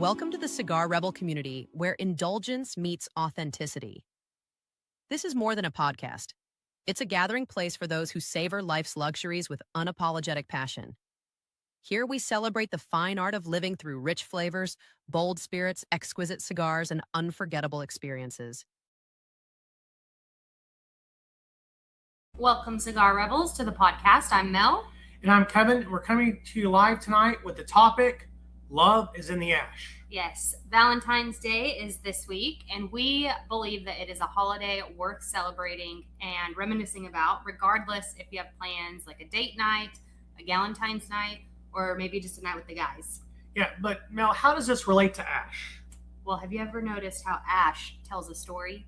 Welcome to the Cigar Rebel community, where indulgence meets authenticity. This is more than a podcast. It's a gathering place for those who savor life's luxuries with unapologetic passion. Here we celebrate the fine art of living through rich flavors, bold spirits, exquisite cigars, and unforgettable experiences. Welcome, Cigar Rebels, to the podcast. I'm Mel. And I'm Kevin. We're coming to you live tonight with the topic, Love is in the Ash. Yes, Valentine's Day is this week, and we believe that it is a holiday worth celebrating and reminiscing about, regardless if you have plans like a date night, a Valentine's night, or maybe just a night with the guys. Yeah, but Mel, how does this relate to ash? Well, have you ever noticed how ash tells a story?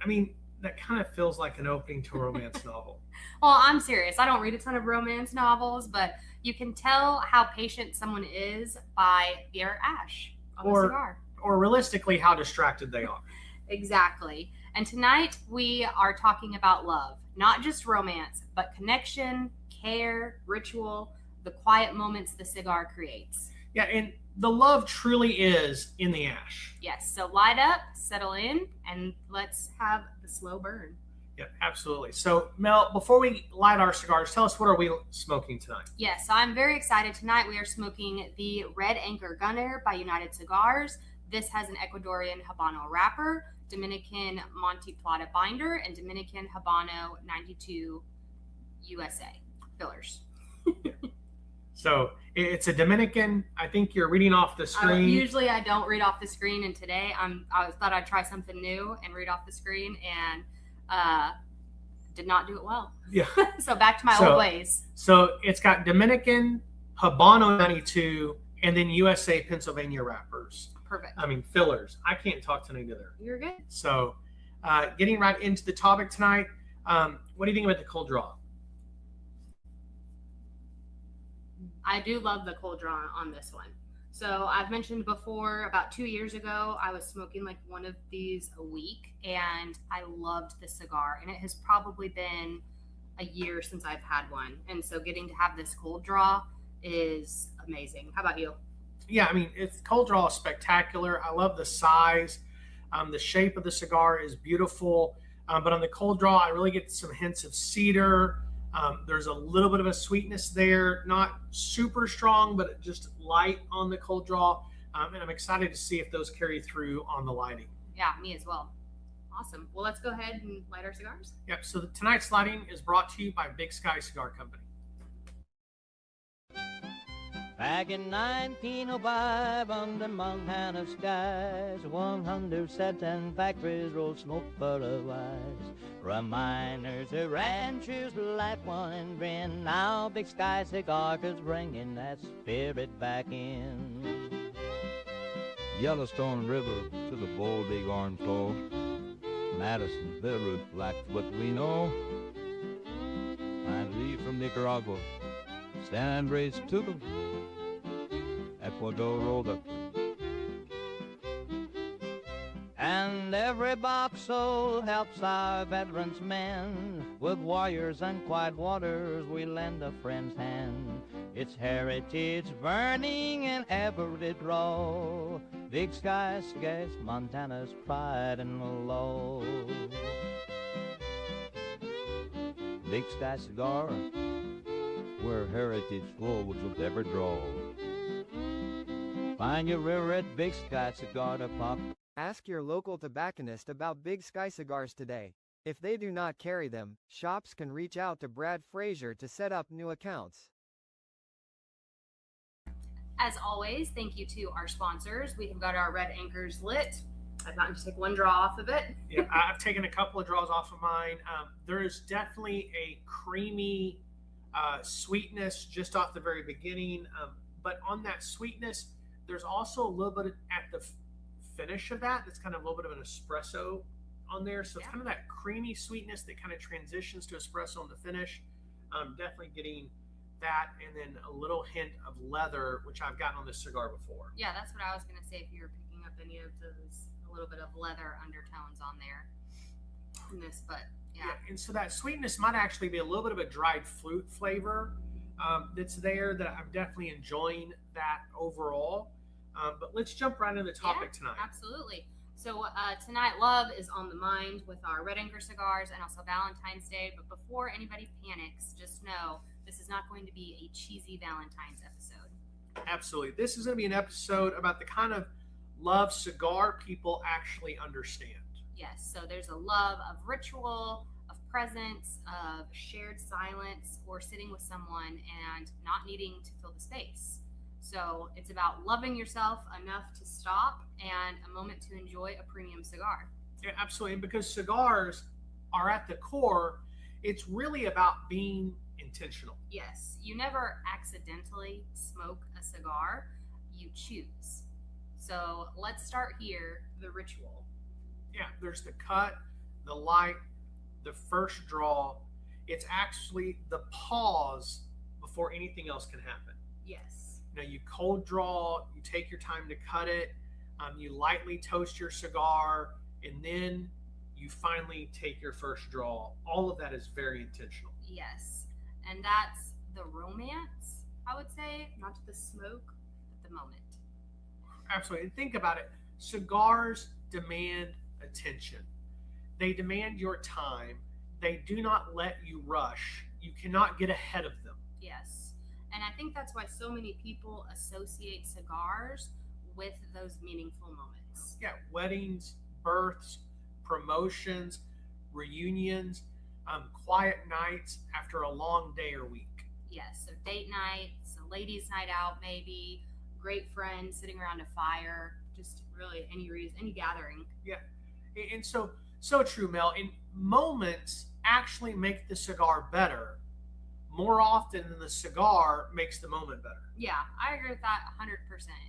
I mean, that kind of feels like an opening to a romance novel. Well, I'm serious. I don't read a ton of romance novels, but you can tell how patient someone is by their ash on the cigar. Or realistically, how distracted they are. Exactly. And tonight we are talking about love, not just romance, but connection, care, ritual, the quiet moments the cigar creates. Yeah, and the love truly is in the ash. Yes, so light up, settle in, and let's have the slow burn. Yeah, absolutely. So, Mel, before we light our cigars, tell us, what are we smoking tonight? Yes, so I'm very excited. Tonight we are smoking the Red Anchor Gunner by United Cigars. This has an Ecuadorian Habano wrapper, Dominican Monte Plata binder, and Dominican Habano 92 USA fillers. Yeah. So it's a Dominican. I think you're reading off the screen. Usually I don't read off the screen, and today I thought I'd try something new and read off the screen, and did not do it well. Yeah. So back to my old ways. So it's got Dominican, Habano 92, and then USA Pennsylvania wrappers. Perfect. I mean, fillers. I can't talk tonight either. You're good. So getting right into the topic tonight, what do you think about the cold draw? I do love the cold draw on this one. So I've mentioned before, about 2 years ago, I was smoking like one of these a week, and I loved the cigar. And it has probably been a year since I've had one. And so getting to have this cold draw is amazing. How about you? Yeah, I mean, it's cold draw is spectacular. I love the size. The shape of the cigar is beautiful. But on the cold draw, I really get some hints of cedar. There's a little bit of a sweetness there, not super strong, but just light on the cold draw. And I'm excited to see if those carry through on the lighting. Yeah, me as well. Awesome. Well, let's go ahead and light our cigars. Yep. So tonight's lighting is brought to you by Big Sky Cigar Company. Back in 1905, under Montana skies, 100 satin factories rolled smoke for a while. Reminders of ranchers' life, one and grin. Now Big Sky Cigar is bringing that spirit back in. Yellowstone River to the bold Bighorn flow. Madison, Beirut, Blackfoot we know. And Lee from Nicaragua, San Andres to the Ecuador rolled. And every box soul helps our veterans mend. With warriors and quiet waters, we lend a friend's hand. It's heritage burning in every draw. Big Sky Cigars, Montana's pride and law. Big Sky Cigar, where heritage flows with every draw. Find your rare red Big Sky Cigar to pop. Ask your local tobacconist about Big Sky cigars today. If they do not carry them, shops can reach out to Brad Frazier to set up new accounts. As always, thank you to our sponsors. We have got our Red Anchors lit. I've gotten to take one draw off of it. Yeah, I've taken a couple of draws off of mine. There is definitely a creamy sweetness just off the very beginning. But on that sweetness, there's also a little bit at the finish of that. That's kind of a little bit of an espresso on there. So it's kind of that creamy sweetness that kind of transitions to espresso on the finish. Definitely getting that, and then a little hint of leather, which I've gotten on this cigar before. Yeah, that's what I was going to say. If you were picking up any of those, a little bit of leather undertones on there in this, but yeah. And so that sweetness might actually be a little bit of a dried fruit flavor that's there, that I'm definitely enjoying that overall. But let's jump right into the topic tonight. Absolutely. So tonight, love is on the mind with our Red Anchor cigars and also Valentine's Day. But before anybody panics, just know this is not going to be a cheesy Valentine's episode. Absolutely. This is going to be an episode about the kind of love cigar people actually understand. Yes. So there's a love of ritual, of presence, of shared silence, or sitting with someone and not needing to fill the space. So it's about loving yourself enough to stop and a moment to enjoy a premium cigar. Yeah, absolutely. And because cigars are at the core, it's really about being intentional. Yes, you never accidentally smoke a cigar, you choose. So let's start here, the ritual. Yeah, there's the cut, the light, the first draw. It's actually the pause before anything else can happen. Yes. Now you cold draw, you take your time to cut it, you lightly toast your cigar, and then you finally take your first draw. All of that is very intentional. Yes, and that's the romance, I would say, not the smoke, but the moment. Absolutely. And think about it. Cigars demand attention. They demand your time. They do not let you rush. You cannot get ahead of them. Yes. And I think that's why so many people associate cigars with those meaningful moments. Yeah, weddings, births, promotions, reunions, quiet nights after a long day or week. Yes, so date nights, a ladies' night out maybe, great friends sitting around a fire, just really any reason, any gathering. Yeah, and so true, Mel. And moments actually make the cigar better more often than the cigar makes the moment better. Yeah, I agree with that 100%.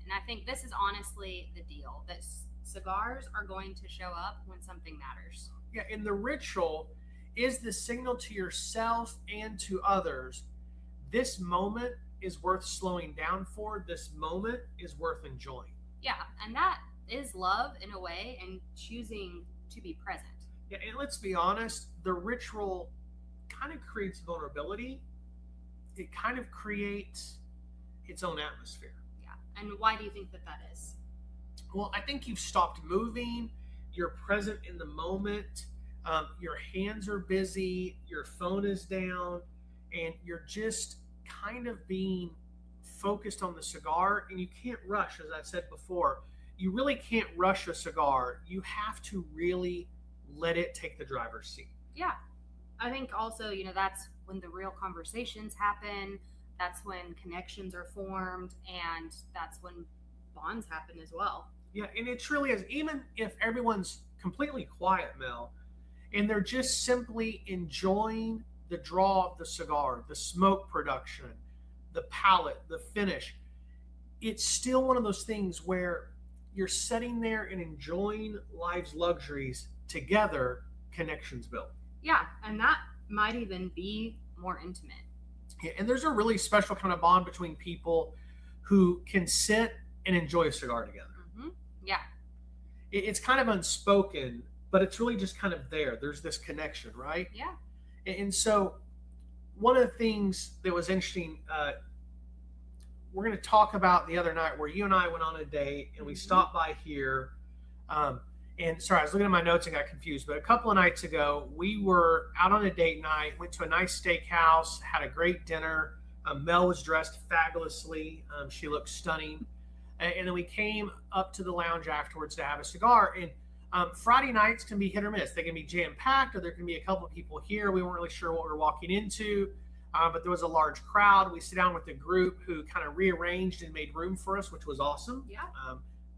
And I think this is honestly the deal, that cigars are going to show up when something matters. Yeah, and the ritual is the signal to yourself and to others. This moment is worth slowing down for. This moment is worth enjoying. Yeah, and that is love in a way, and choosing to be present. Yeah, and let's be honest, the ritual kind of creates vulnerability. It kind of creates its own atmosphere. Yeah, and why do you think that is? Well, I think you've stopped moving. You're present in the moment. Your hands are busy. Your phone is down. And you're just kind of being focused on the cigar. And you can't rush, as I said before. You really can't rush a cigar. You have to really let it take the driver's seat. Yeah. I think also, that's when the real conversations happen. That's when connections are formed. And that's when bonds happen as well. Yeah, and it truly is. Even if everyone's completely quiet, Mel, and they're just simply enjoying the draw of the cigar, the smoke production, the palate, the finish, it's still one of those things where you're sitting there and enjoying life's luxuries together, connections built. Yeah, and that might even be more intimate. Yeah, and there's a really special kind of bond between people who can sit and enjoy a cigar together. Mm-hmm. Yeah. It's kind of unspoken, but it's really just kind of there. There's this connection, right? Yeah. And so one of the things that was interesting, we're going to talk about the other night where you and I went on a date and we stopped by here. And sorry, I was looking at my notes and got confused, but a couple of nights ago, we were out on a date night, went to a nice steakhouse, had a great dinner. Mel was dressed fabulously. She looked stunning. And then we came up to the lounge afterwards to have a cigar. And Friday nights can be hit or miss. They can be jam-packed, or there can be a couple of people here. We weren't really sure what we were walking into, but there was a large crowd. We sat down with the group who kind of rearranged and made room for us, which was awesome. Yeah.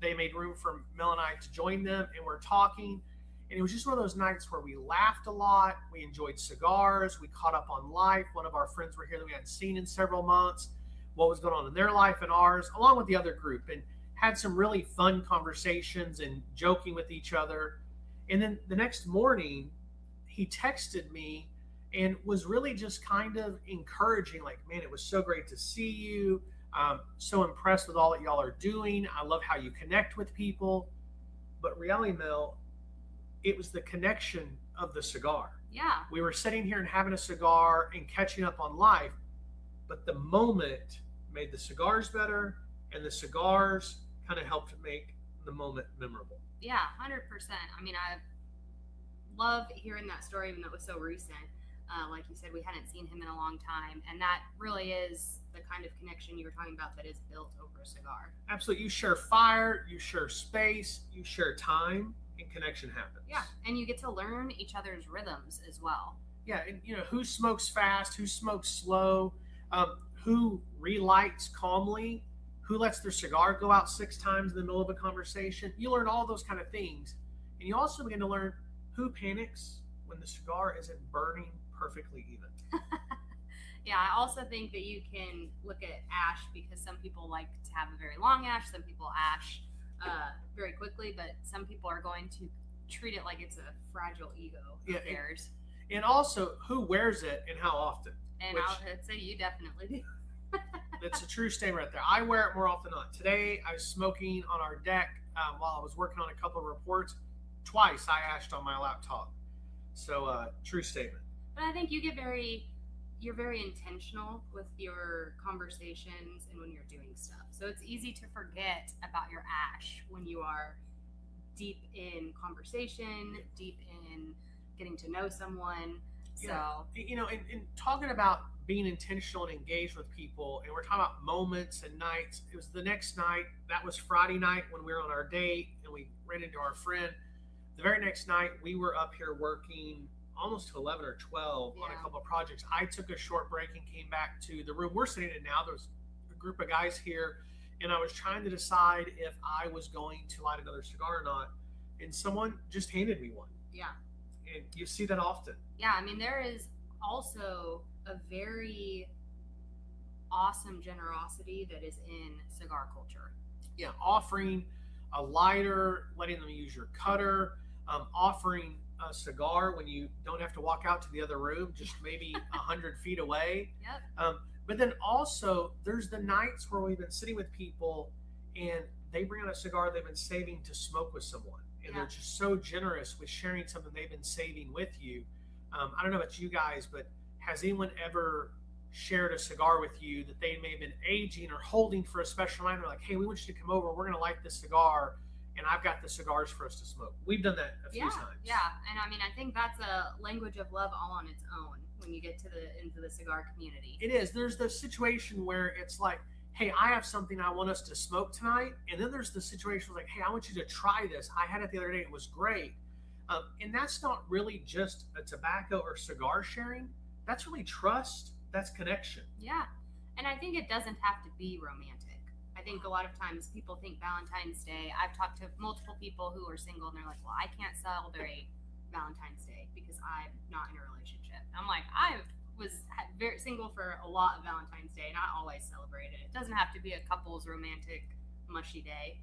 They made room for Mel and I to join them, and we're talking. And it was just one of those nights where we laughed a lot. We enjoyed cigars. We caught up on life. One of our friends were here that we hadn't seen in several months, what was going on in their life and ours, along with the other group, and had some really fun conversations and joking with each other. And then the next morning, he texted me and was really just kind of encouraging, like, man, it was so great to see you. So impressed with all that y'all are doing. I love how you connect with people. But reality, Mel, it was the connection of the cigar. Yeah. We were sitting here and having a cigar and catching up on life, but the moment made the cigars better, and the cigars kind of helped make the moment memorable. Yeah, 100%. I mean, I love hearing that story, even though it was so recent. Like you said, we hadn't seen him in a long time, and that really is the kind of connection you were talking about that is built over a cigar. Absolutely. You share fire, you share space, you share time, and connection happens. Yeah, and you get to learn each other's rhythms as well. Yeah, and who smokes fast, who smokes slow, who relights calmly, who lets their cigar go out 6 times in the middle of a conversation. You learn all those kind of things, and you also begin to learn who panics when the cigar isn't burning perfectly even. Yeah, I also think that you can look at ash because some people like to have a very long ash, some people ash very quickly, but some people are going to treat it like it's a fragile ego of theirs. And also, who wears it and how often? And I'd say you definitely do. That's a true statement right there. I wear it more often than not. Today, I was smoking on our deck while I was working on a couple of reports. Twice, I ashed on my laptop. So, true statement. But I think you're very intentional with your conversations and when you're doing stuff. So it's easy to forget about your ash when you are deep in conversation, deep in getting to know someone. So, and talking about being intentional and engaged with people, and we're talking about moments and nights. It was the next night. That was Friday night when we were on our date and we ran into our friend. The very next night, we were up here working almost to 11 or 12 on a couple of projects. I took a short break and came back to the room we're sitting in now. There was a group of guys here, and I was trying to decide if I was going to light another cigar or not, and someone just handed me one. Yeah. And you see that often. Yeah, I mean, there is also a very awesome generosity that is in cigar culture. Yeah, offering a lighter, letting them use your cutter, offering a cigar when you don't have to walk out to the other room, just maybe 100 feet away. Yep. But then also, there's the nights where we've been sitting with people and they bring out a cigar they've been saving to smoke with someone. And they're just so generous with sharing something they've been saving with you. I don't know about you guys, but has anyone ever shared a cigar with you that they may have been aging or holding for a special night? And they're like, hey, we want you to come over. We're going to light this cigar, and I've got the cigars for us to smoke. We've done that a few times. Yeah, and I mean, I think that's a language of love all on its own when you get to into the cigar community. It is. There's the situation where it's like, hey, I have something I want us to smoke tonight. And then there's the situation where like, hey, I want you to try this. I had it the other day. It was great. And that's not really just a tobacco or cigar sharing. That's really trust. That's connection. Yeah. And I think it doesn't have to be romantic. I think a lot of times people think Valentine's Day. I've talked to multiple people who are single and they're like, well, I can't celebrate Valentine's Day because I'm not in a relationship. I'm like, I was very single for a lot of Valentine's Day and I always celebrated it. It doesn't have to be a couple's romantic mushy day.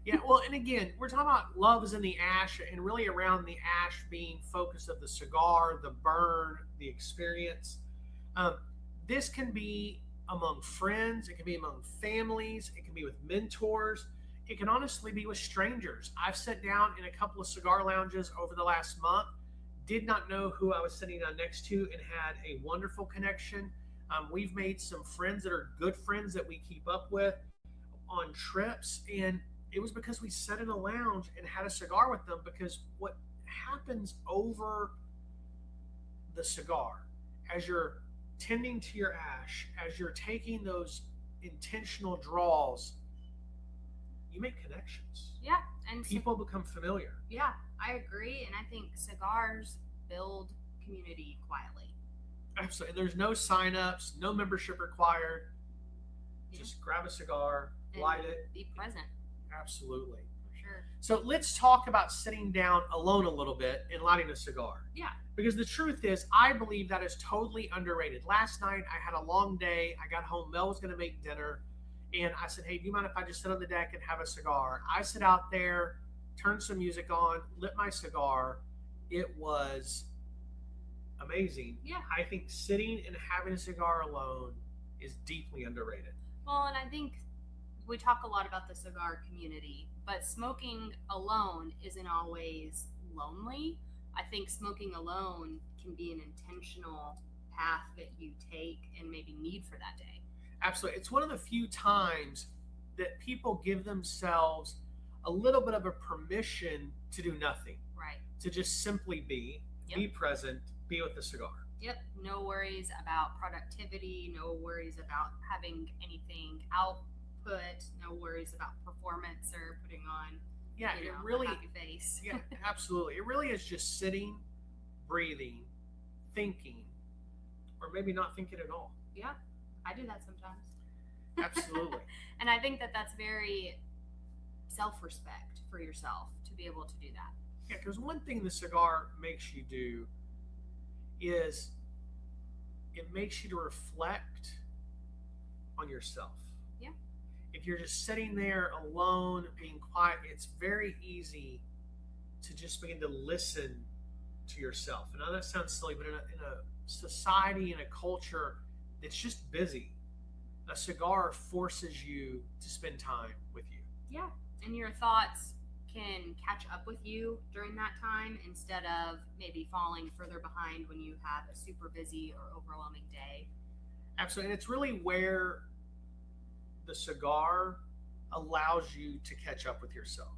Yeah, well, and again, we're talking about love is in the ash and really around the ash being focus of the cigar, the burn, the experience. This can be among friends. It can be among families. It can be with mentors. It can honestly be with strangers. I've sat down in a couple of cigar lounges over the last month, did not know who I was sitting down next to, and had a wonderful connection. We've made some friends that are good friends that we keep up with on trips, and it was because we sat in a lounge and had a cigar with them, because what happens over the cigar as you're tending to your ash, as you're taking those intentional draws, you make connections. Yeah. And people become familiar. Yeah, I agree. And I think cigars build community quietly. Absolutely. And there's no sign-ups, no membership required. Just grab a cigar, and light it. Be present. Absolutely. For sure. So let's talk about sitting down alone a little bit and lighting a cigar. Yeah. Because the truth is, I believe that is totally underrated. Last night, I had a long day. I got home. Mel was going to make dinner. And I said, hey, do you mind if I just sit on the deck and have a cigar? I sit out there, turned some music on, lit my cigar. It was amazing. Yeah. I think sitting and having a cigar alone is deeply underrated. Well, and I think we talk a lot about the cigar community, but smoking alone isn't always lonely. I think smoking alone can be an intentional path that you take and maybe need for that day. Absolutely. It's one of the few times that people give themselves a little bit of a permission to do nothing, Right. to just simply be present, be with the cigar. Yep. No worries about productivity. No worries about having anything output. No worries about performance or putting on, Yeah, you know, it really, a happy face. yeah, absolutely. It really is just sitting, breathing, thinking, or maybe not thinking at all. Yeah, I do that sometimes. Absolutely. And I think that that's very self-respect for yourself to be able to do that. Yeah, because one thing the cigar makes you do is it makes you to reflect on yourself. Yeah. If you're just sitting there alone, being quiet, it's very easy to just begin to listen to yourself. And I know that sounds silly, but in a society, in a culture that's just busy, a cigar forces you to spend time with you. Yeah. And your thoughts can catch up with you during that time instead of maybe falling further behind when you have a super busy or overwhelming day. Absolutely. And it's really where the cigar allows you to catch up with yourself.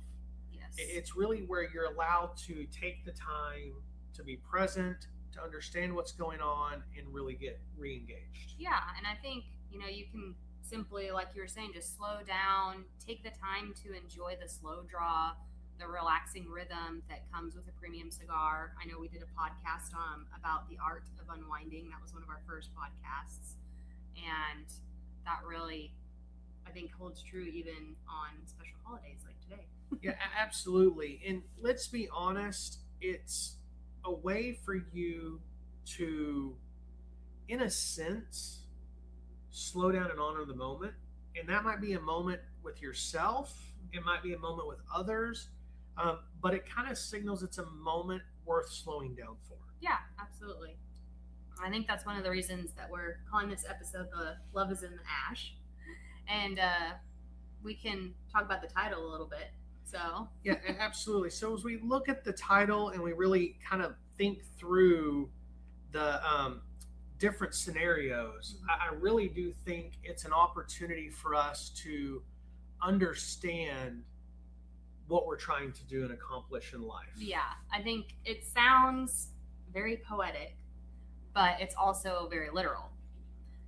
Yes. It's really where you're allowed to take the time to be present, to understand what's going on, and really get re-engaged. Yeah. And I think, you know, you can simply, like you were saying, just slow down, take the time to enjoy the slow draw, the relaxing rhythm that comes with a premium cigar. I know we did a podcast about the art of unwinding. That was one of our first podcasts. And that really, I think, holds true even on special holidays like today. Yeah, absolutely. And let's be honest, it's a way for you to, in a sense, slow down and honor the moment. And that might be a moment with yourself, it might be a moment with others, but it kind of signals it's a moment worth slowing down for. Yeah, absolutely. I think that's one of the reasons that we're calling this episode the Love is in the Ash. And we can talk about the title a little bit. So yeah, absolutely. So as we look at the title and we really kind of think through the different scenarios, I really do think it's an opportunity for us to understand what we're trying to do and accomplish in life. Yeah, I think it sounds very poetic, but it's also very literal.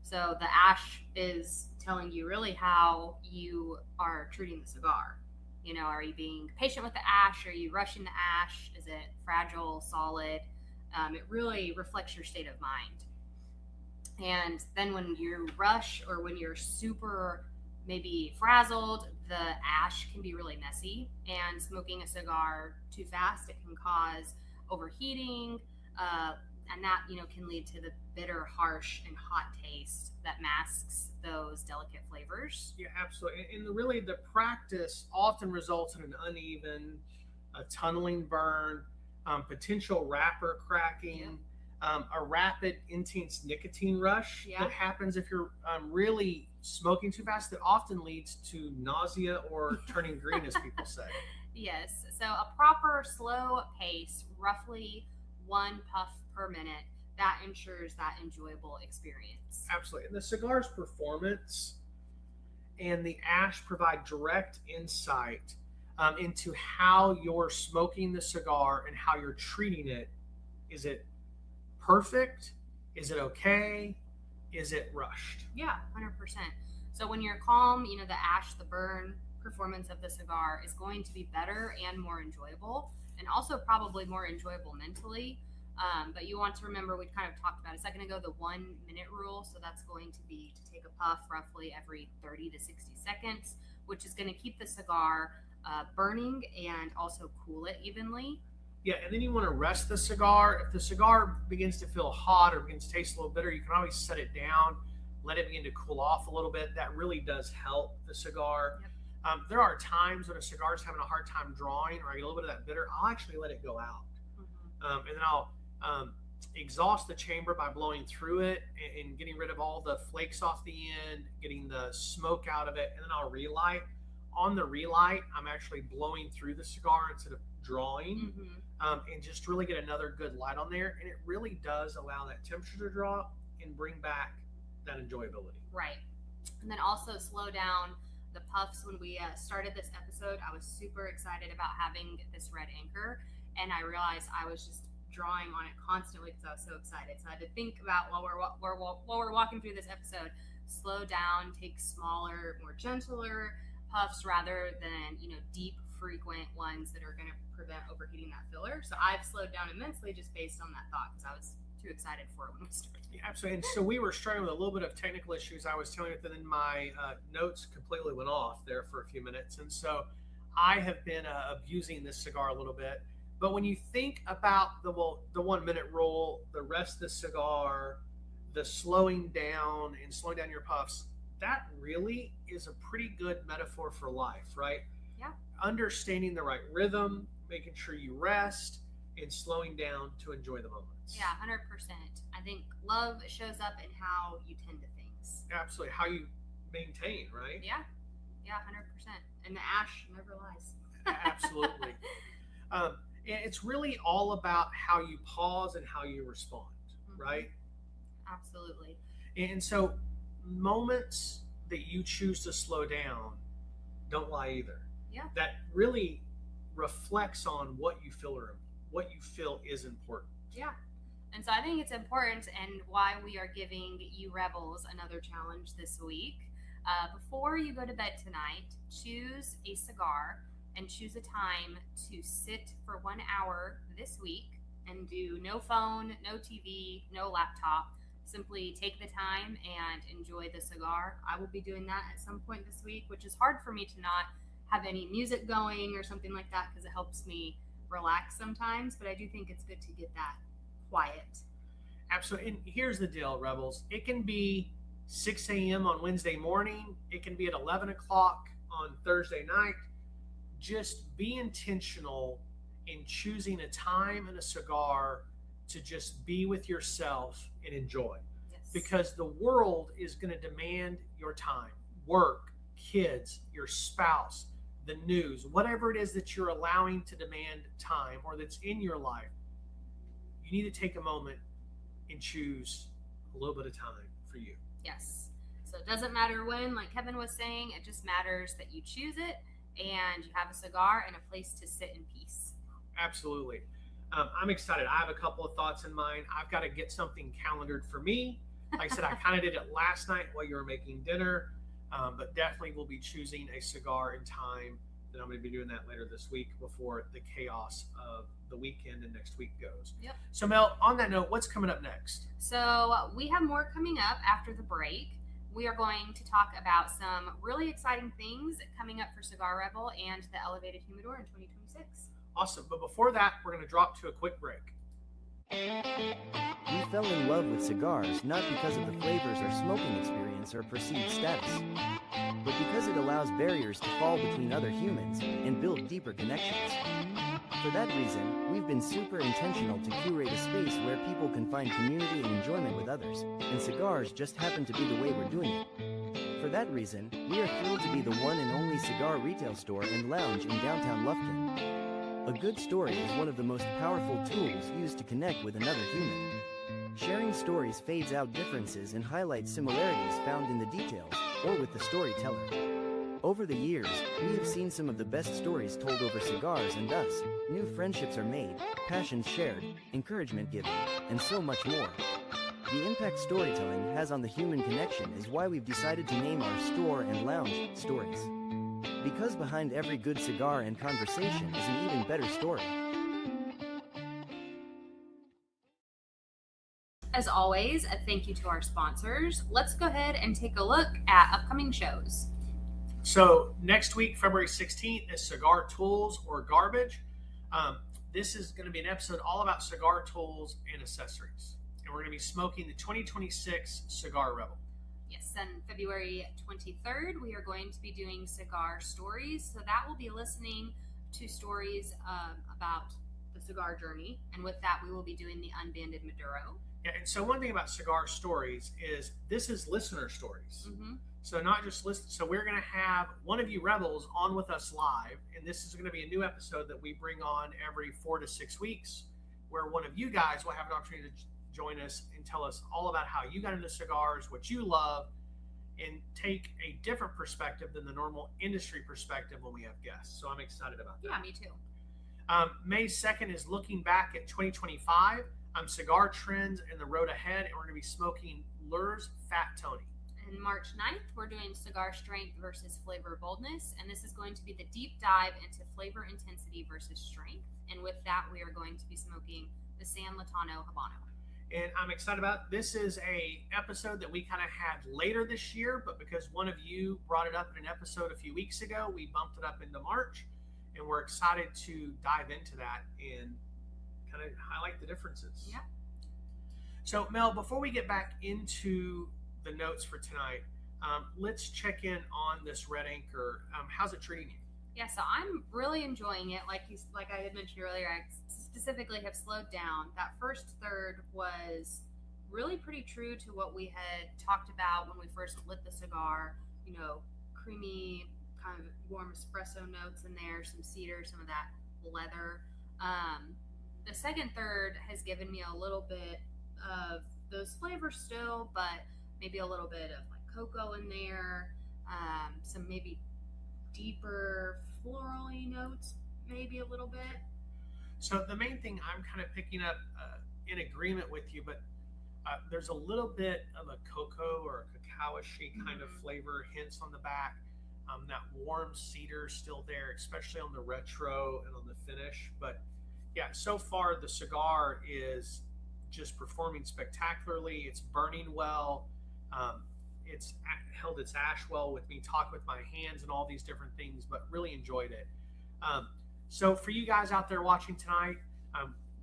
So the ash is telling you really how you are treating the cigar. You know, are you being patient with the ash? Are you rushing the ash? Is it fragile, solid? It really reflects your state of mind. And then when you rush or when you're super maybe frazzled, the ash can be really messy. And smoking a cigar too fast, it can cause overheating. And that, you know, can lead to the bitter, harsh, and hot taste that masks those delicate flavors. Yeah, absolutely. And really, the practice often results in an uneven, a tunneling burn, potential wrapper cracking, a rapid, intense nicotine rush that happens if you're really smoking too fast, that often leads to nausea or turning green, as people say. Yes. So a proper slow pace, roughly 1 puff per minute, that ensures that enjoyable experience. Absolutely. And the cigar's performance and the ash provide direct insight into how you're smoking the cigar and how you're treating it. Is it perfect? Is it okay? Is it rushed? Yeah, 100%. So when you're calm, you know, the ash, the burn performance of the cigar is going to be better and more enjoyable, and also probably more enjoyable mentally. But you want to remember, we kind of talked about a second ago, the 1 minute rule. So that's going to be to take a puff roughly every 30 to 60 seconds, which is going to keep the cigar burning and also cool it evenly. Yeah, and then you want to rest the cigar. If the cigar begins to feel hot or begins to taste a little bitter, you can always set it down, let it begin to cool off a little bit. That really does help the cigar. Yep. There are times when a cigar is having a hard time drawing, or I get a little bit of that bitter, I'll actually let it go out. And then I'll exhaust the chamber by blowing through it and getting rid of all the flakes off the end, getting the smoke out of it, and then I'll relight. On the relight, I'm actually blowing through the cigar instead of drawing, and just really get another good light on there. And it really does allow that temperature to drop and bring back that enjoyability. Right. And then also slow down the puffs. When we started this episode, I was super excited about having this red anchor, and I realized I was just drawing on it constantly because I was so excited. So I had to think about while we're walking through this episode, slow down, take smaller, more gentler puffs rather than deep, frequent ones that are going to prevent overheating that filler. So I've slowed down immensely just based on that thought because I was too excited for it when we started. Yeah, absolutely. And so we were struggling with a little bit of technical issues. I was telling you that then my notes completely went off there for a few minutes. And so I have been abusing this cigar a little bit. But when you think about the 1 minute rule, the rest of the cigar, the slowing down and slowing down your puffs, that really is a pretty good metaphor for life, right? Yeah. Understanding the right rhythm, making sure you rest, and slowing down to enjoy the moments. Yeah, 100%. I think love shows up in how you tend to things. Absolutely. How you maintain, right? Yeah, 100%. And the ash never lies. Absolutely. It's really all about how you pause and how you respond, right? Absolutely. And so moments that you choose to slow down don't lie either. Yeah. That really reflects on what you feel is important. Yeah. And so I think it's important, and why we are giving you Rebels another challenge this week. Before you go to bed tonight, choose a cigar and choose a time to sit for 1 hour this week and do no phone, no TV, no laptop. Simply take the time and enjoy the cigar. I will be doing that at some point this week, which is hard for me to not have any music going or something like that because it helps me relax sometimes. But I do think it's good to get that quiet. Absolutely. And here's the deal, Rebels. It can be 6 a.m. on Wednesday morning. It can be at 11 o'clock on Thursday night. Just be intentional in choosing a time and a cigar to just be with yourself and enjoy. Yes. Because the world is going to demand your time, work, kids, your spouse, the news, whatever it is that you're allowing to demand time or that's in your life. You need to take a moment and choose a little bit of time for you. Yes. So it doesn't matter when, like Kevin was saying, it just matters that you choose it and you have a cigar and a place to sit in peace. Absolutely. I'm excited. I have a couple of thoughts in mind. I've got to get something calendared for me. Like I said, I kind of did it last night while you were making dinner, but definitely will be choosing a cigar in time. That I'm going to be doing that later this week before the chaos of the weekend and next week goes. Yep. So Mel, on that note, what's coming up next? So we have more coming up after the break. We are going to talk about some really exciting things coming up for Cigar Rebel and the Elevated Humidor in 2026. Awesome. But before that, we're going to drop to a quick break. We fell in love with cigars not because of the flavors or smoking experience or perceived status, but because it allows barriers to fall between other humans and build deeper connections. For that reason, we've been super intentional to curate a space where people can find community and enjoyment with others, and cigars just happen to be the way we're doing it. For that reason, we are thrilled to be the one and only cigar retail store and lounge in downtown Lufkin. A good story is one of the most powerful tools used to connect with another human. Sharing stories fades out differences and highlights similarities found in the details, or with the storyteller. Over the years, we have seen some of the best stories told over cigars, and thus, new friendships are made, passions shared, encouragement given, and so much more. The impact storytelling has on the human connection is why we've decided to name our store and lounge Stories. Because behind every good cigar and conversation is an even better story. As always, a thank you to our sponsors. Let's go ahead and take a look at upcoming shows. So next week, February 16th, is Cigar Tools or Garbage. This is going to be an episode all about cigar tools and accessories. And we're going to be smoking the 2026 Cigar Rebel. Yes, and February 23rd, we are going to be doing Cigar Stories. So that will be listening to stories about the cigar journey. And with that, we will be doing the Unbanded Maduro. Yeah, and so one thing about Cigar Stories is this is listener stories. Mm-hmm. So not just listen. So we're going to have one of you Rebels on with us live. And this is going to be a new episode that we bring on every 4 to 6 weeks, where one of you guys will have an opportunity to join us and tell us all about how you got into cigars, what you love, and take a different perspective than the normal industry perspective when we have guests. So I'm excited about that. Yeah, me too. May 2nd is looking back at 2025, cigar trends and the road ahead, and we're going to be smoking Lurs Fat Tony. And March 9th, we're doing cigar strength versus flavor boldness, and this is going to be the deep dive into flavor intensity versus strength. And with that, we are going to be smoking the San Latano Habano. And I'm excited about this. Is a episode that we kind of had later this year, but because one of you brought it up in an episode a few weeks ago, we bumped it up into March, and we're excited to dive into that and kind of highlight the differences. Yeah. So Mel, before we get back into the notes for tonight, let's check in on this Red Anchor. How's it treating you? Yeah, so I'm really enjoying it. Like I had mentioned earlier, I specifically have slowed down. That first third was really pretty true to what we had talked about when we first lit the cigar. You know, creamy, kind of warm espresso notes in there, some cedar, some of that leather. The second third has given me a little bit of those flavors still, but maybe a little bit of like cocoa in there, some maybe deeper florally notes, maybe a little bit. So the main thing I'm kind of picking up in agreement with you, but there's a little bit of a cocoa or a cacao-y kind of flavor hints on the back. That warm cedar is still there, especially on the retro and on the finish. But yeah, so far the cigar is just performing spectacularly. It's burning well. It's held its ash well with me, talk with my hands and all these different things, but really enjoyed it. So for you guys out there watching tonight,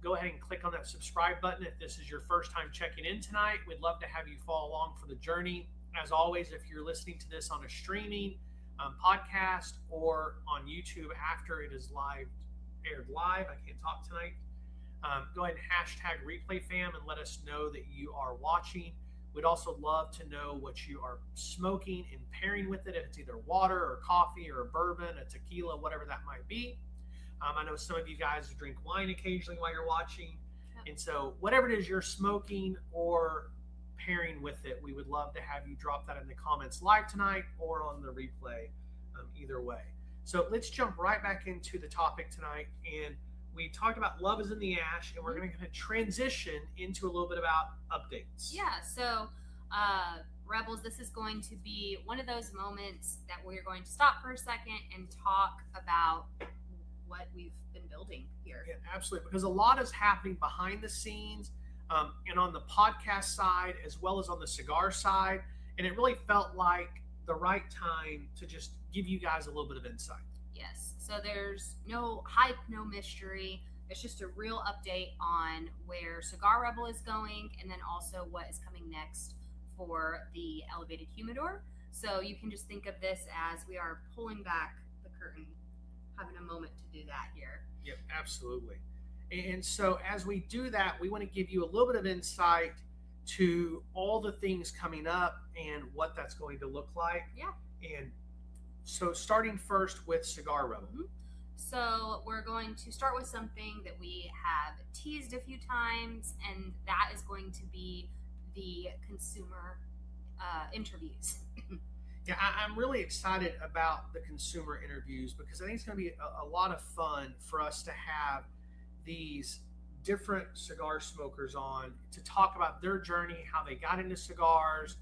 go ahead and click on that subscribe button if this is your first time checking in tonight. We'd love to have you follow along for the journey. As always, if you're listening to this on a streaming podcast or on YouTube after it is aired live, I can't talk tonight, go ahead and hashtag replay fam and let us know that you are watching. We'd also love to know what you are smoking and pairing with it, if it's either water or coffee or a bourbon, a tequila, whatever that might be. I know some of you guys drink wine occasionally while you're watching. And so whatever it is you're smoking or pairing with it, we would love to have you drop that in the comments live tonight or on the replay, either way. So let's jump right back into the topic tonight. And we talked about Love is in the Ash, and we're going to transition into a little bit about updates. Yeah, so Rebels, this is going to be one of those moments that we're going to stop for a second and talk about what we've been building here. Yeah, absolutely, because a lot is happening behind the scenes and on the podcast side as well as on the cigar side, and it really felt like the right time to just give you guys a little bit of insight. Yes. So there's no hype, no mystery. It's just a real update on where Cigar Rebel is going and then also what is coming next for the elevated humidor. So you can just think of this as we are pulling back the curtain, having a moment to do that here. Yep, absolutely. And so as we do that, we want to give you a little bit of insight to all the things coming up and what that's going to look like. Yeah. And so starting first with Cigar Rebel. So we're going to start with something that we have teased a few times, and that is going to be the consumer interviews. Yeah, I'm really excited about the consumer interviews because I think it's going to be a lot of fun for us to have these different cigar smokers on to talk about their journey, how they got into cigars,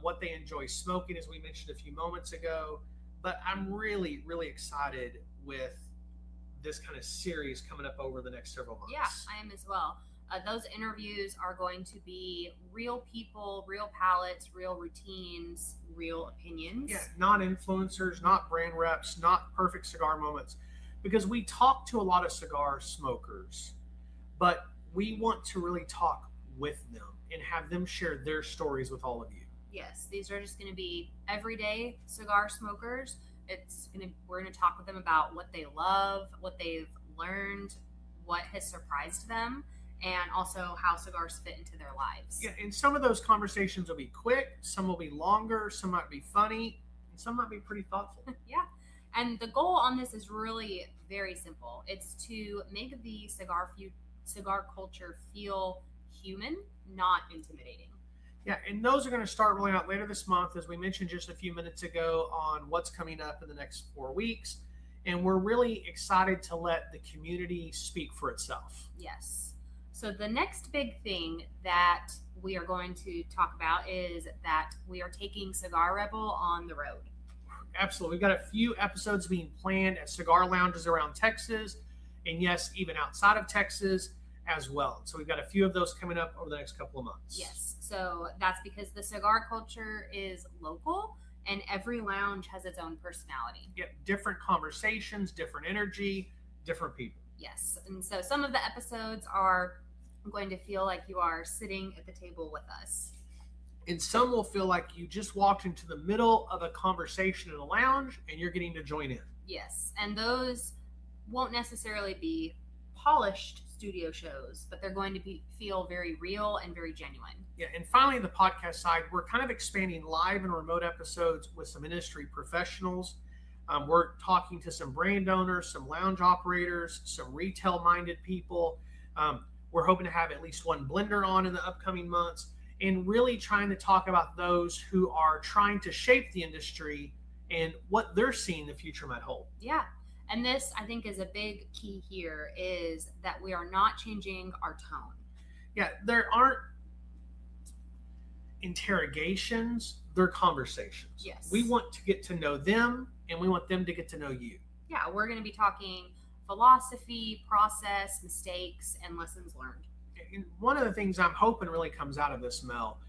what they enjoy smoking, as we mentioned a few moments ago. But I'm really, really excited with this kind of series coming up over the next several months. Yeah, I am as well. Those interviews are going to be real people, real palates, real routines, real opinions. Yeah, not influencers, not brand reps, not perfect cigar moments. Because we talk to a lot of cigar smokers, but we want to really talk with them and have them share their stories with all of you. Yes, these are just going to be everyday cigar smokers. We're going to talk with them about what they love, what they've learned, what has surprised them, and also how cigars fit into their lives. Yeah, and some of those conversations will be quick, some will be longer, some might be funny, and some might be pretty thoughtful. Yeah, and the goal on this is really very simple. It's to make the cigar culture feel human, not intimidating. Yeah, and those are going to start rolling out later this month, as we mentioned just a few minutes ago, on what's coming up in the next 4 weeks. And we're really excited to let the community speak for itself. Yes. So the next big thing that we are going to talk about is that we are taking Cigar Rebel on the road. Absolutely. We've got a few episodes being planned at cigar lounges around Texas, and yes, even outside of Texas as well. So we've got a few of those coming up over the next couple of months. Yes. So that's because the cigar culture is local and every lounge has its own personality. Yeah, different conversations, different energy, different people. Yes. And so some of the episodes are going to feel like you are sitting at the table with us. And some will feel like you just walked into the middle of a conversation in a lounge and you're getting to join in. Yes. And those won't necessarily be polished studio shows, but they're going to feel very real and very genuine. Yeah, and finally, the podcast side, we're kind of expanding live and remote episodes with some industry professionals. We're talking to some brand owners, some lounge operators, some retail-minded people. We're hoping to have at least one blender on in the upcoming months, and really trying to talk about those who are trying to shape the industry and what they're seeing the future might hold. Yeah. And this, I think, is a big key here, is that we are not changing our tone. Yeah, there aren't interrogations, they're conversations. Yes. We want to get to know them, and we want them to get to know you. Yeah, we're going to be talking philosophy, process, mistakes, and lessons learned. And one of the things I'm hoping really comes out of this, Mel,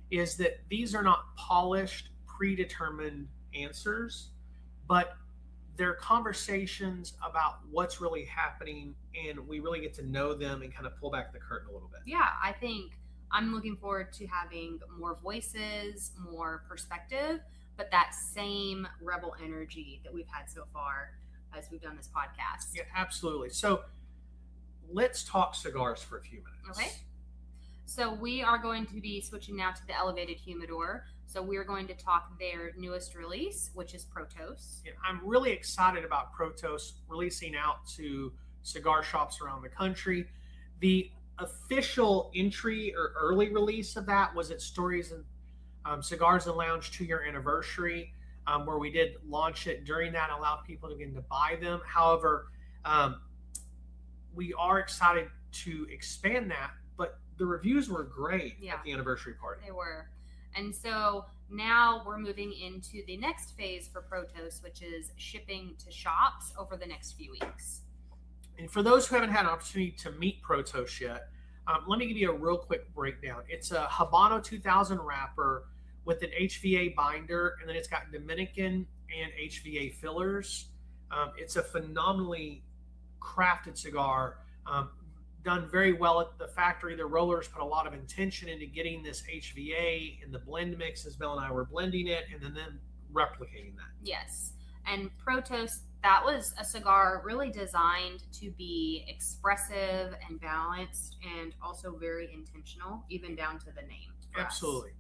is that these are not polished, predetermined answers, but they're conversations about what's really happening, and we really get to know them and kind of pull back the curtain a little bit. Yeah, I think I'm looking forward to having more voices, more perspective, but that same rebel energy that we've had so far as we've done this podcast. Yeah, absolutely. So let's talk cigars for a few minutes. Okay. So we are going to be switching now to the elevated humidor. So we're going to talk their newest release, which is Protos. Yeah, I'm really excited about Protos releasing out to cigar shops around the country. The official entry or early release of that was at Stories and Cigars and Lounge 2-year anniversary, where we did launch it during that, allowed people to begin to buy them. However, we are excited to expand that, but the reviews were great at the anniversary party. They were. And so now we're moving into the next phase for Protos, which is shipping to shops over the next few weeks. And for those who haven't had an opportunity to meet Protos yet, let me give you a real quick breakdown. It's a Habano 2000 wrapper with an HVA binder, and then it's got Dominican and HVA fillers. It's a phenomenally crafted cigar, done very well at the factory. The rollers put a lot of intention into getting this HVA in the blend mix as Mel and I were blending it, and then replicating that. Yes. And Protos, that was a cigar really designed to be expressive and balanced and also very intentional, even down to the name. Absolutely.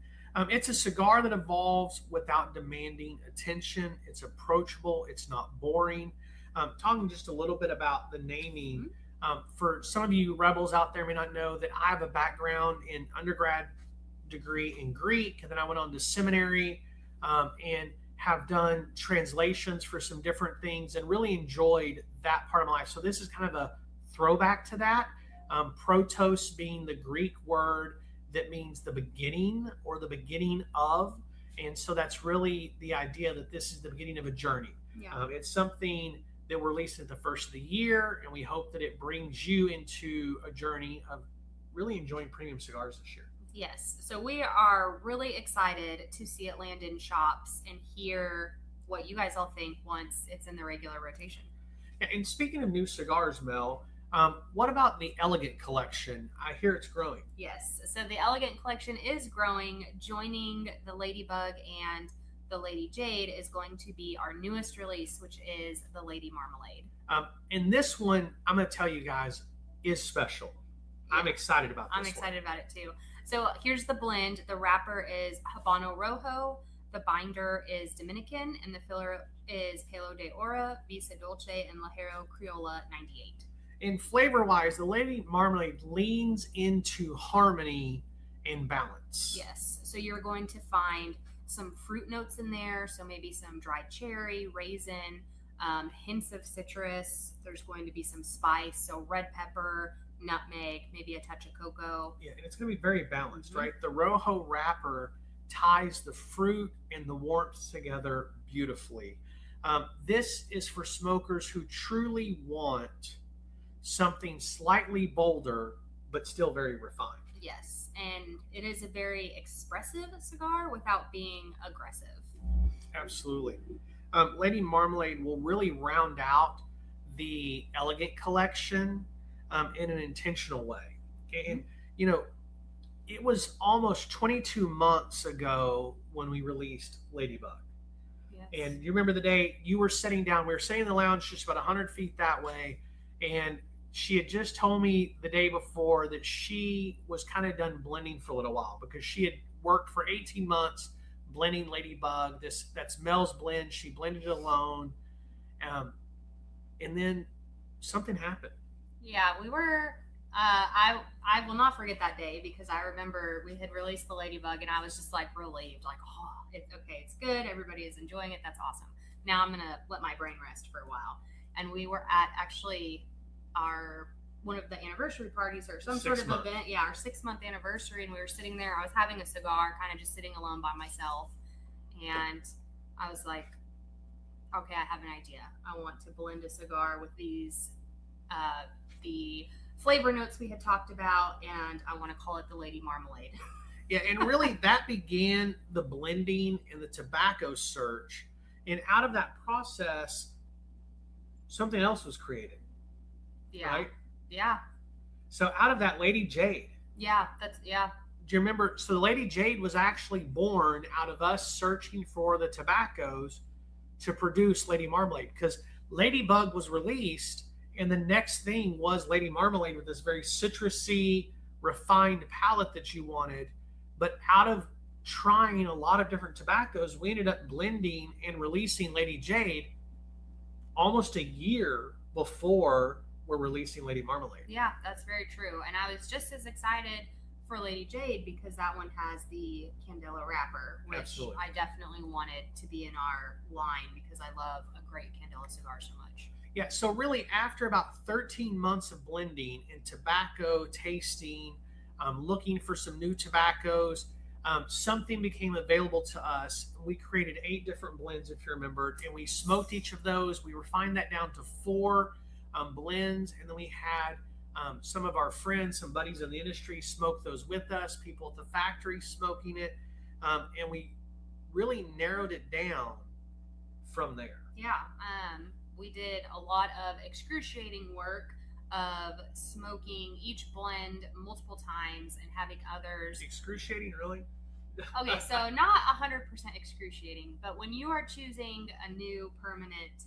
It's a cigar that evolves without demanding attention. It's approachable. It's not boring. Talking just a little bit about the naming. For some of you rebels out there may not know that I have a background in undergrad degree in Greek, and then I went on to seminary and have done translations for some different things and really enjoyed that part of my life. So this is kind of a throwback to that. Protos being the Greek word that means the beginning or the beginning of. And so that's really the idea that this is the beginning of a journey. Yeah. It's something that we're releasing at the first of the year, and we hope that it brings you into a journey of really enjoying premium cigars this year. Yes. So we are really excited to see it land in shops and hear what you guys all think once it's in the regular rotation. And speaking of new cigars, Mel, what about the Elegant collection? I hear it's growing. Yes. So the Elegant collection is growing. Joining the Ladybug and the Lady Jade is going to be our newest release, which is the Lady Marmalade. And this one, I'm going to tell you guys, is special. Yeah. I'm excited about this I'm excited about it too. So here's the blend. The wrapper is Habano Rojo. The binder is Dominican, and the filler is Palo de Ora, Visa Dolce, and Lajero Criolla 98. And flavor-wise, the Lady Marmalade leans into harmony and balance. Yes. So you're going to find some fruit notes in there. So maybe some dried cherry, raisin, hints of citrus. There's going to be some spice. So red pepper, nutmeg, maybe a touch of cocoa. Yeah, and it's going to be very balanced, right? The Rojo wrapper ties the fruit and the warmth together beautifully. This is for smokers who truly want something slightly bolder, but still very refined. Yes, and it is a very expressive cigar without being aggressive. Absolutely. Lady Marmalade will really round out the elegant collection in an intentional way. And, you know, it was almost 22 months ago when we released Ladybug. Yes. And you remember the day you were sitting down, we were sitting in the lounge just about 100 feet that way. And she had just told me the day before that she was kind of done blending for a little while because she had worked for 18 months blending Ladybug. That's Mel's blend. She blended it alone. And then something happened. Yeah, we were. I will not forget that day because I remember we had released the Ladybug and I was just like relieved, like, oh, it's good. Everybody is enjoying it. That's awesome. Now I'm gonna let my brain rest for a while. And we were at actually one of the anniversary parties or some sort of event. Yeah, our 6-month anniversary, and we were sitting there. I was having a cigar, kind of just sitting alone by myself, and I was like, okay, I have an idea. I want to blend a cigar with these the flavor notes we had talked about, and I want to call it the Lady Marmalade. Yeah, and really that began the blending and the tobacco search. And out of that process, something else was created. Yeah. Right? Yeah. So out of that, Lady Jade. Yeah, Do you remember? So the Lady Jade was actually born out of us searching for the tobaccos to produce Lady Marmalade, because Ladybug was released, and the next thing was Lady Marmalade with this very citrusy, refined palate that you wanted. But out of trying a lot of different tobaccos, we ended up blending and releasing Lady Jade almost a year before we're releasing Lady Marmalade. Yeah, that's very true. And I was just as excited for Lady Jade because that one has the Candela wrapper, which Absolutely. I definitely wanted to be in our line because I love a great Candela cigar so much. Yeah, so really after about 13 months of blending and tobacco tasting, looking for some new tobaccos, something became available to us. We created 8 different blends, if you remember, and we smoked each of those. We refined that down to 4 blends, and then we had some of our friends, some buddies in the industry, smoke those with us, people at the factory smoking it, and we really narrowed it down from there. Yeah, we did a lot of excruciating work of smoking each blend multiple times and having others. Excruciating, really? Okay, so not 100% excruciating, but when you are choosing a new permanent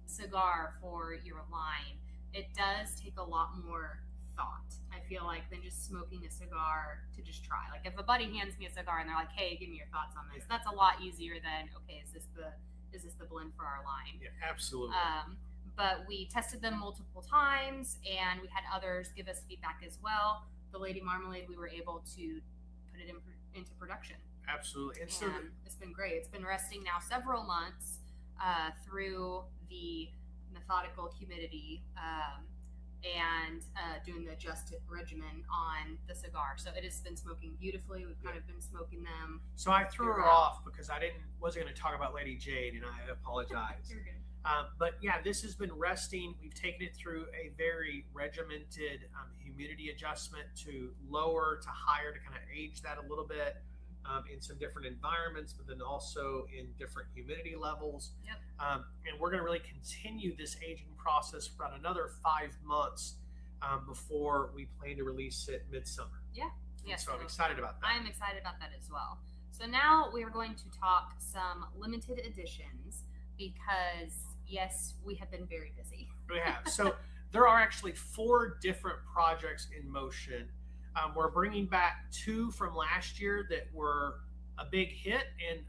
cigar for your line, it does take a lot more thought, I feel like, than just smoking a cigar to just try. Like if a buddy hands me a cigar and they're like, hey, give me your thoughts on this, that's a lot easier than, okay, is this the blend for our line? Yeah, absolutely. But we tested them multiple times and we had others give us feedback as well. The Lady Marmalade, we were able to put it into production. Absolutely. And so it's been great. It's been resting now several months through the methodical humidity and doing the adjusted regimen on the cigar. So it has been smoking beautifully. We've kind of been smoking them. So I threw her off because wasn't going to talk about Lady Jade, and I apologize. You're good. But yeah, this has been resting. We've taken it through a very regimented humidity adjustment to lower to higher to kind of age that a little bit in some different environments, but then also in different humidity levels. Yep. And we're going to really continue this aging process for about another 5 months before we plan to release it midsummer. Yeah. Yes. So I'm excited about that. I'm excited about that as well. So now we are going to talk some limited editions because, yes, we have been very busy. We have. So there are actually 4 different projects in motion. We're bringing back 2 from last year that were a big hit and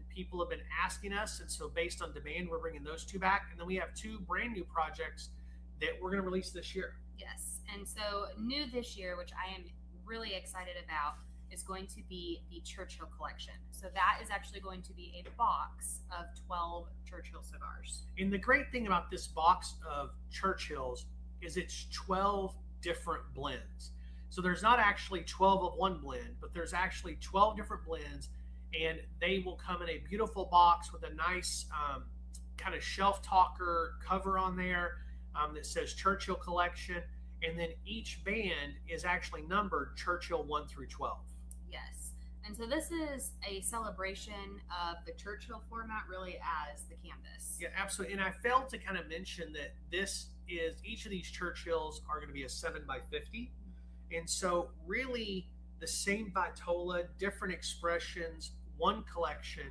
people have been asking us. And so based on demand, we're bringing those 2 back. And then we have 2 brand new projects that we're going to release this year. Yes. And so new this year, which I am really excited about is going to be the Churchill collection. So that is actually going to be a box of 12 Churchill cigars. And the great thing about this box of Churchills is it's 12 different blends. So there's not actually 12 of one blend, but there's actually 12 different blends, and they will come in a beautiful box with a nice kind of shelf talker cover on there that says Churchill collection. And then each band is actually numbered Churchill 1 through 12. Yes. And so this is a celebration of the Churchill format really as the canvas. Yeah, absolutely. And I failed to kind of mention that each of these Churchills are going to be a 7x50. And so really the same vitola, different expressions, one collection.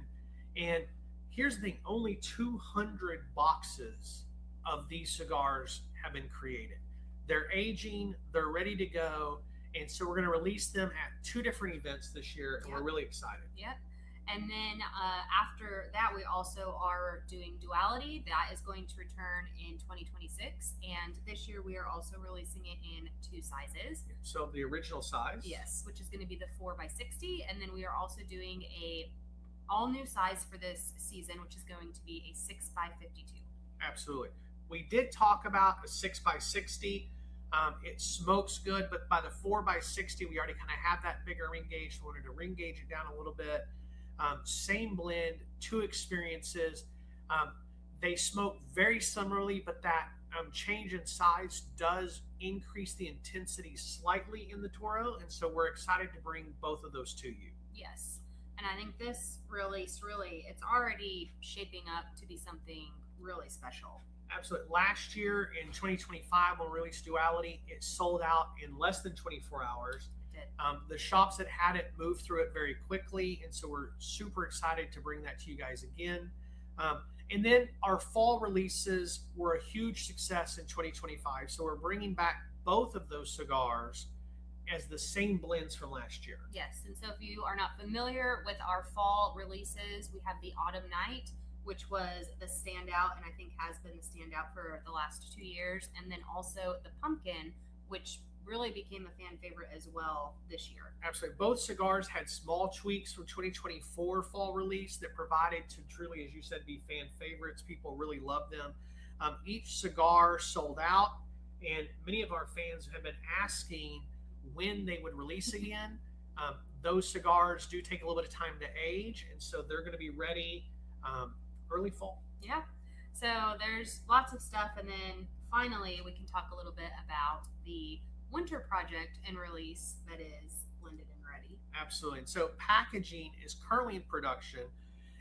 And here's the thing, only 200 boxes of these cigars have been created. They're aging, they're ready to go. And so we're going to release them at 2 different events this year, and we're really excited. Yep. And then after that, we also are doing Duality. That is going to return in 2026. And this year, we are also releasing it in 2 sizes. So the original size? Yes, which is going to be the 4x60. And then we are also doing a all new size for this season, which is going to be a 6x52. Absolutely. We did talk about a 6x60. It smokes good, but by the 4x60, we already kind of have that bigger ring gauge. So we wanted to ring gauge it down a little bit. Same blend, 2 experiences. They smoke very similarly, but that change in size does increase the intensity slightly in the Toro. And so we're excited to bring both of those to you. Yes. And I think this release it's already shaping up to be something really special. Absolutely. Last year in 2025, when we released Duality, it sold out in less than 24 hours. It did. The shops that had it moved through it very quickly, and so we're super excited to bring that to you guys again. And then our fall releases were a huge success in 2025, so we're bringing back both of those cigars as the same blends from last year. Yes, and so if you are not familiar with our fall releases, we have the Autumn Night, which was the standout, and I think has been the standout for the last 2 years. And then also the Pumpkin, which really became a fan favorite as well this year. Absolutely. Both cigars had small tweaks from 2024 fall release that provided to truly, as you said, be fan favorites. People really love them. Each cigar sold out, and many of our fans have been asking when they would release again. Those cigars do take a little bit of time to age, and so they're going to be ready early fall. Yeah. So there's lots of stuff. And then finally, we can talk a little bit about the winter project and release that is blended and ready. Absolutely. And so packaging is currently in production,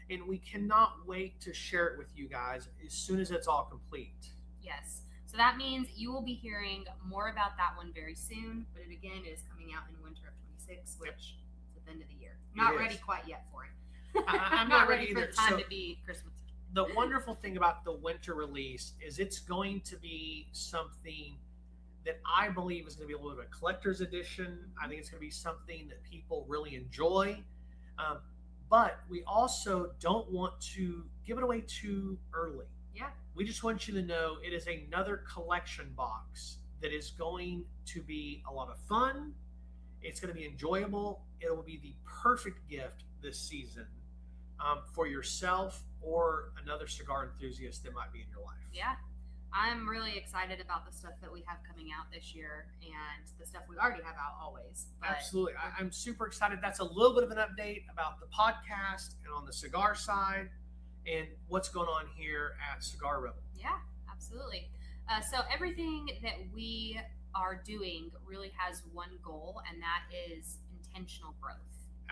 and we cannot wait to share it with you guys as soon as it's all complete. Yes. So that means you will be hearing more about that one very soon. But it is coming out in winter of 26, which is at the end of the year. Not ready quite yet for it. I'm not ready for either. the time to be Christmas. The wonderful thing about the winter release is it's going to be something that I believe is going to be a little bit of a collector's edition. I think it's going to be something that people really enjoy. But we also don't want to give it away too early. Yeah. We just want you to know it is another collection box that is going to be a lot of fun. It's going to be enjoyable. It will be the perfect gift this season for yourself or another cigar enthusiast that might be in your life. Yeah. I'm really excited about the stuff that we have coming out this year and the stuff we already have out always. Absolutely. I'm super excited. That's a little bit of an update about the podcast and on the cigar side and what's going on here at Cigar Rebel. Yeah, absolutely. So everything that we are doing really has one goal, and that is intentional growth.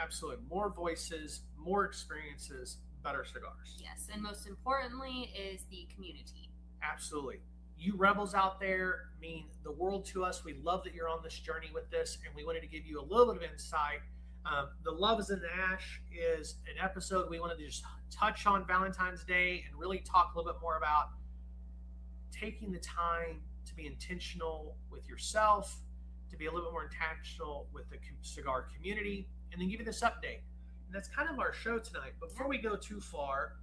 Absolutely. More voices, more experiences, better cigars. Yes, and most importantly is the community. Absolutely. You rebels out there mean the world to us. We love that you're on this journey with this, and we wanted to give you a little bit of insight. The Love is in the Ash is an episode we wanted to just touch on Valentine's Day and really talk a little bit more about taking the time to be intentional with yourself, to be a little bit more intentional with the cigar community, and then give you this update. And that's kind of our show tonight. Before we go too far,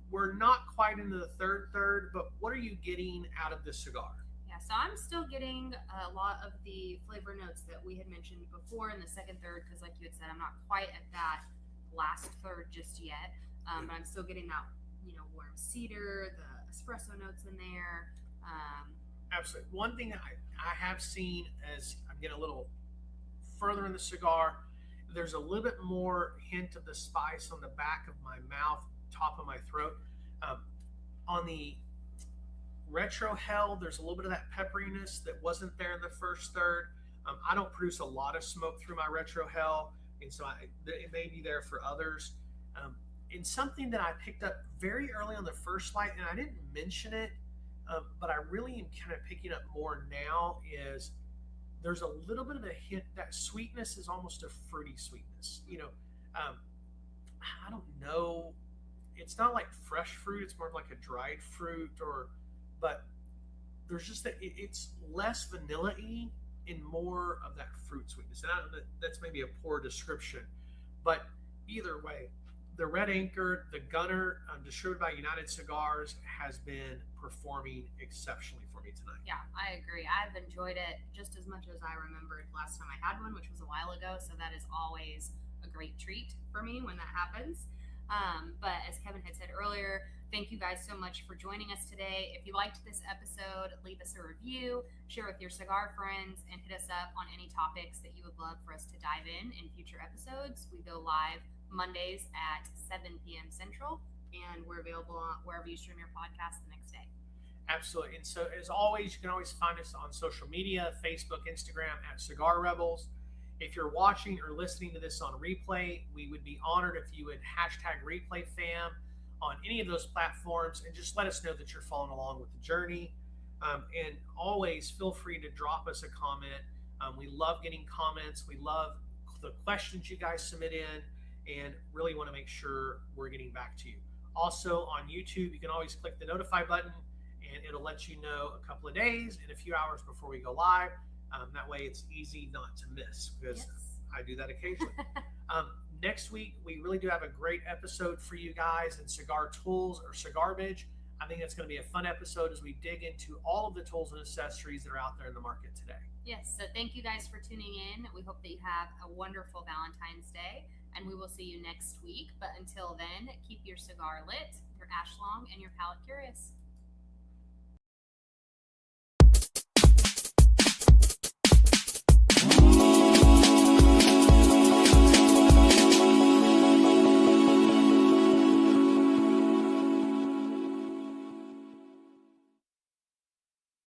we're not quite into the third, but what are you getting out of this cigar? Yeah, so I'm still getting a lot of the flavor notes that we had mentioned before in the second third, because like you had said, I'm not quite at that last third just yet. But I'm still getting that, warm cedar, the espresso notes in there. Absolutely. One thing that I have seen as I'm getting a little further in the cigar, there's a little bit more hint of the spice on the back of my mouth, top of my throat. On the Retro Hell, there's a little bit of that pepperiness that wasn't there in the first third. I don't produce a lot of smoke through my Retro Hell, and so it may be there for others. And something that I picked up very early on the first light, and I didn't mention it, but I really am kind of picking up more now, is there's a little bit of a hint that sweetness is almost a fruity sweetness. I don't know. It's not like fresh fruit. It's more like a dried fruit, but there's just that it's less vanilla-y and more of that fruit sweetness. And that's maybe a poor description, but either way, the Red Anchor, the Gunner, distributed by United Cigars, has been performing exceptionally for me tonight. Yeah, I agree. I've enjoyed it just as much as I remembered last time I had one, which was a while ago. So that is always a great treat for me when that happens. But as Kevin had said earlier, thank you guys so much for joining us today. If you liked this episode, leave us a review, share with your cigar friends, and hit us up on any topics that you would love for us to dive in future episodes. We go live Mondays at 7 p.m. Central, and we're available wherever you stream your podcast the next day. Absolutely. And so, as always, you can always find us on social media, Facebook, Instagram, at Cigar Rebels. If you're watching or listening to this on replay, we would be honored if you would hashtag ReplayFam on any of those platforms and just let us know that you're following along with the journey. And always feel free to drop us a comment. We love getting comments. We love the questions you guys submit in, and really want to make sure we're getting back to you. Also on YouTube, you can always click the notify button, and it'll let you know a couple of days and a few hours before we go live. That way it's easy not to miss, because I do that occasionally. Next week, we really do have a great episode for you guys in cigar tools or cigarbage. I think it's going to be a fun episode as we dig into all of the tools and accessories that are out there in the market today. Yes, so thank you guys for tuning in. We hope that you have a wonderful Valentine's Day, and we will see you next week. But until then, keep your cigar lit, your ash long, and your palate curious.